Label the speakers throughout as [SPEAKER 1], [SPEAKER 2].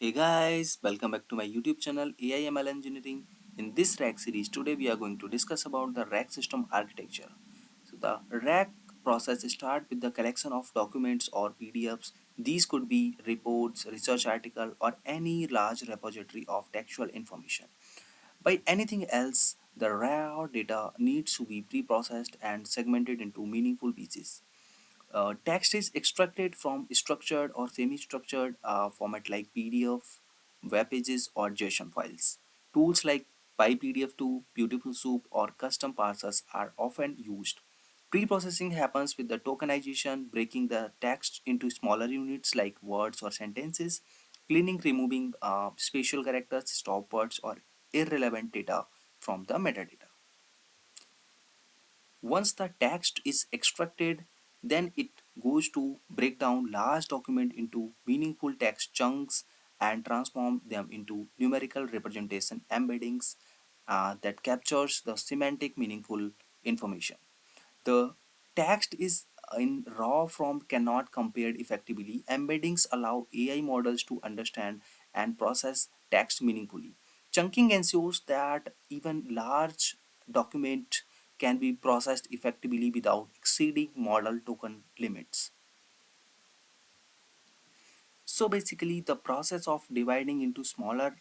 [SPEAKER 1] Hey guys, welcome back to my YouTube channel AIML Engineering. In this rack series, today we are going to discuss about the rack system architecture. So the rack process start with the collection of documents or PDFs. These could be reports, research article, or any large repository of textual information. By anything else, the raw data needs to be pre-processed and segmented into meaningful pieces. Text is extracted from structured or semi-structured format like PDF, web pages, or JSON files. Tools like PyPDF2, Beautiful Soup, or custom parsers are often used. Pre-processing happens with the tokenization, breaking the text into smaller units like words or sentences, cleaning, removing special characters, stop words, or irrelevant data from the metadata. Once the text is extracted, then it goes to break down large document into meaningful text chunks and transform them into numerical representation embeddings that captures the semantic meaningful information. The text is in raw form cannot compared effectively. Embeddings allow AI models to understand and process text meaningfully. Chunking ensures that even large document can be processed effectively without exceeding model token limits. So basically the process of dividing into smaller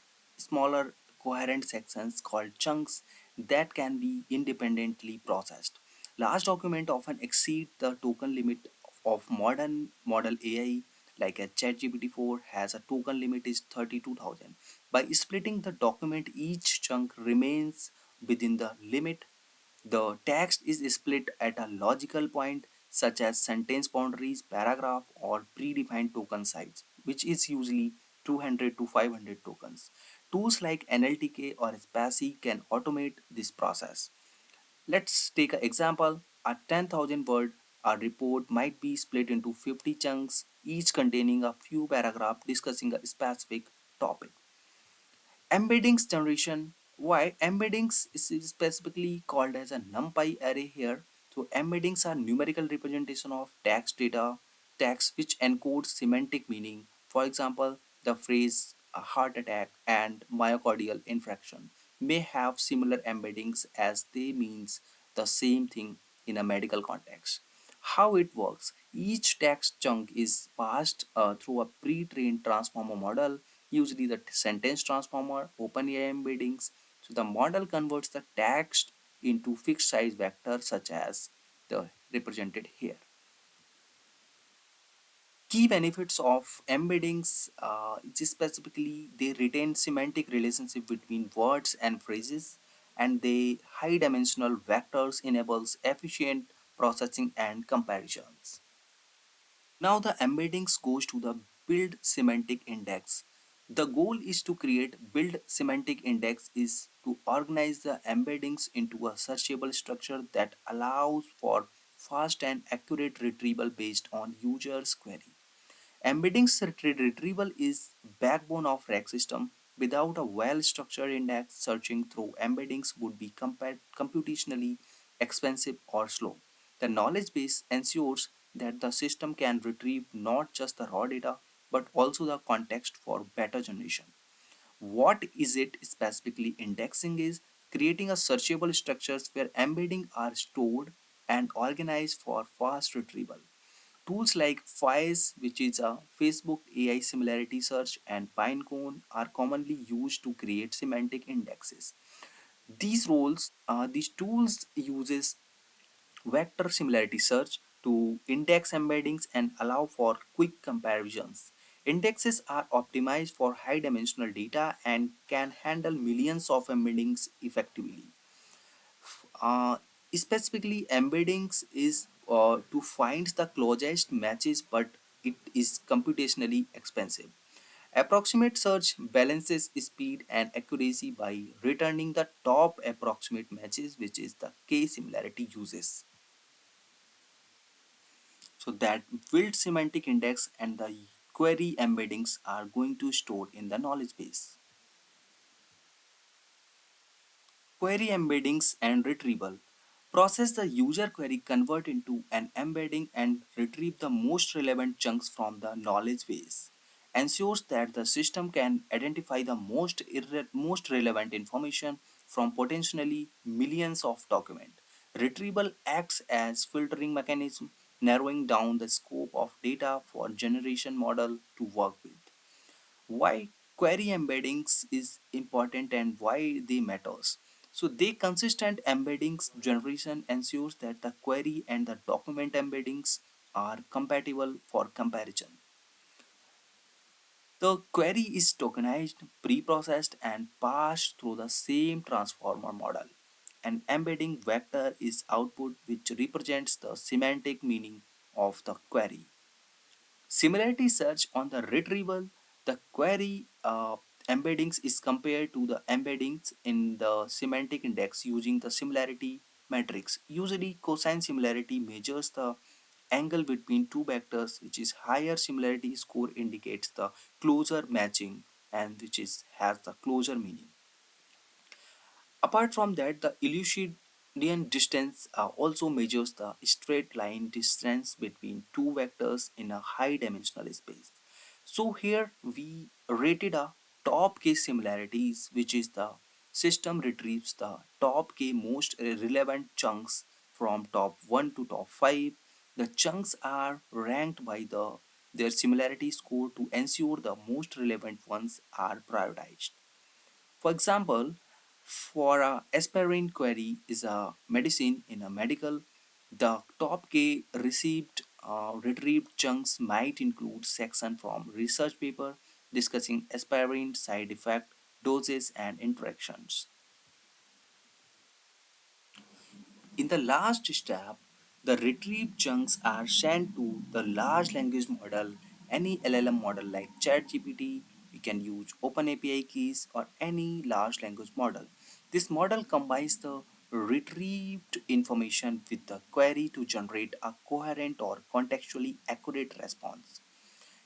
[SPEAKER 1] coherent sections called chunks that can be independently processed. Large document often exceed the token limit of modern model AI like a ChatGPT 4 has a token limit is 32,000. By splitting the document each chunk remains within the limit. The text is split at a logical point such as sentence boundaries, paragraph, or predefined token size, which is usually 200 to 500 tokens. Tools like NLTK or Spassy can automate this process. Let's take an example. A 10,000 word a report might be split into 50 chunks, each containing a few paragraphs discussing a specific topic. Embeddings generation. Why embeddings is specifically called as a numpy array here. So embeddings are numerical representation of text which encodes semantic meaning. For example, the phrase a heart attack and myocardial infarction may have similar embeddings as they means the same thing in a medical context. How it works: each text chunk is passed through a pre-trained transformer model, usually the sentence transformer, OpenAI embeddings. So the model converts the text into fixed size vectors such as the represented here. Key benefits of embeddings is specifically they retain semantic relationship between words and phrases, and they high dimensional vectors enables efficient processing and comparisons. Now the embeddings goes to the build semantic index. The goal is to create build semantic index is to organize the embeddings into a searchable structure that allows for fast and accurate retrieval based on user's query. Embeddings retrieval is backbone of rack system. Without a well-structured index, searching through embeddings would be computationally expensive or slow. The knowledge base ensures that the system can retrieve not just the raw data but also the context for better generation. What is it specifically indexing is creating a searchable structures where embedding are stored and organized for fast retrieval. Tools like FISE, which is a Facebook AI similarity search, and Pinecone are commonly used to create semantic indexes. These tools uses vector similarity search to index embeddings and allow for quick comparisons. Indexes are optimized for high dimensional data and can handle millions of embeddings effectively. Uh, Specifically, embeddings is to find the closest matches, but it is computationally expensive. Approximate search balances speed and accuracy by returning the top approximate matches, which is the K similarity uses. So that build semantic index and the query embeddings are going to store in the knowledge base. Query embeddings and retrieval. Process the user query, convert into an embedding and retrieve the most relevant chunks from the knowledge base. ensures that the system can identify the most relevant information from potentially millions of documents. Retrieval acts as filtering mechanism, narrowing down the scope of data for generation model to work with. Why query embeddings is important and why they matters. So the consistent embeddings generation ensures that the query and the document embeddings are compatible for comparison. The query is tokenized, pre-processed and passed through the same transformer model. An embedding vector is output which represents the semantic meaning of the query. Similarity search on the retrieval, the query embeddings is compared to the embeddings in the semantic index using the similarity matrix. Usually cosine similarity measures the angle between two vectors, which is higher similarity score indicates the closer matching and which is has the closer meaning. Apart from that, the Euclidean distance also measures the straight line distance between two vectors in a high dimensional space. So here we rated a top k similarities, which is the system retrieves the top k most relevant chunks from top 1 to top 5. The chunks are ranked by their similarity score to ensure the most relevant ones are prioritized. For example, for a aspirin query is a medicine in a medical, the top K received retrieved chunks might include section from research paper discussing aspirin side effect, doses and interactions. In the last step, the retrieved chunks are sent to the large language model, any LLM model like ChatGPT. We can use OpenAPI keys or any large language model. This model combines the retrieved information with the query to generate a coherent or contextually accurate response.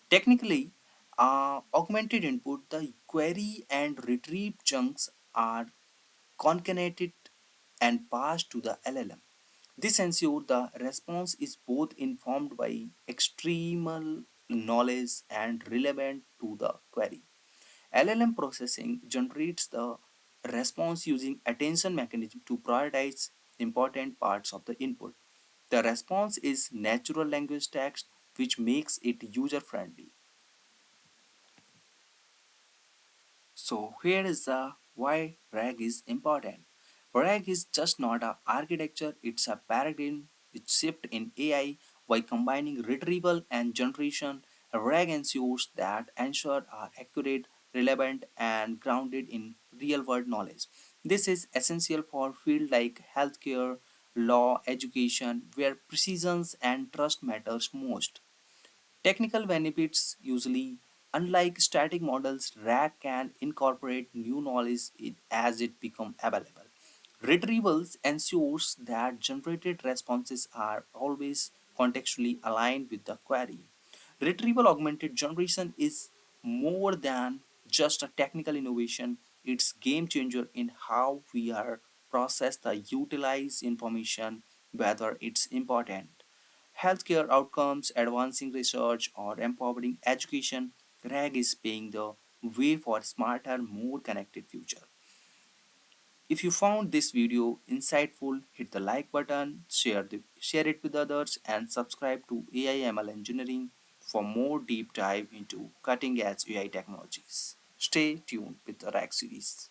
[SPEAKER 1] Technically, augmented input, the query and retrieved chunks are concatenated and passed to the LLM. This ensures the response is both informed by external knowledge and relevant to the query. LLM processing generates the response using attention mechanism to prioritize important parts of the input. The response is natural language text, which makes it user friendly. So here is the why RAG is important. RAG is just not a architecture, it's a paradigm which shift in AI by combining retrieval and generation. RAG ensures that answers are accurate, relevant, and grounded in real-world knowledge. This is essential for fields like healthcare, law, education, where precision and trust matters most. Technical benefits usually, unlike static models, RAG can incorporate new knowledge as it becomes available. Retrievals ensures that generated responses are always contextually aligned with the query. Retrieval augmented generation is more than just a technical innovation, it's game changer in how we are process the utilize information, whether it's important healthcare outcomes, advancing research, or empowering education. RAG is paving the way for a smarter, more connected future. If you found this video insightful, hit the like button, share it with others, and subscribe to AI/ML Engineering for more deep dive into cutting edge AI technologies. Stay tuned with the RAG series.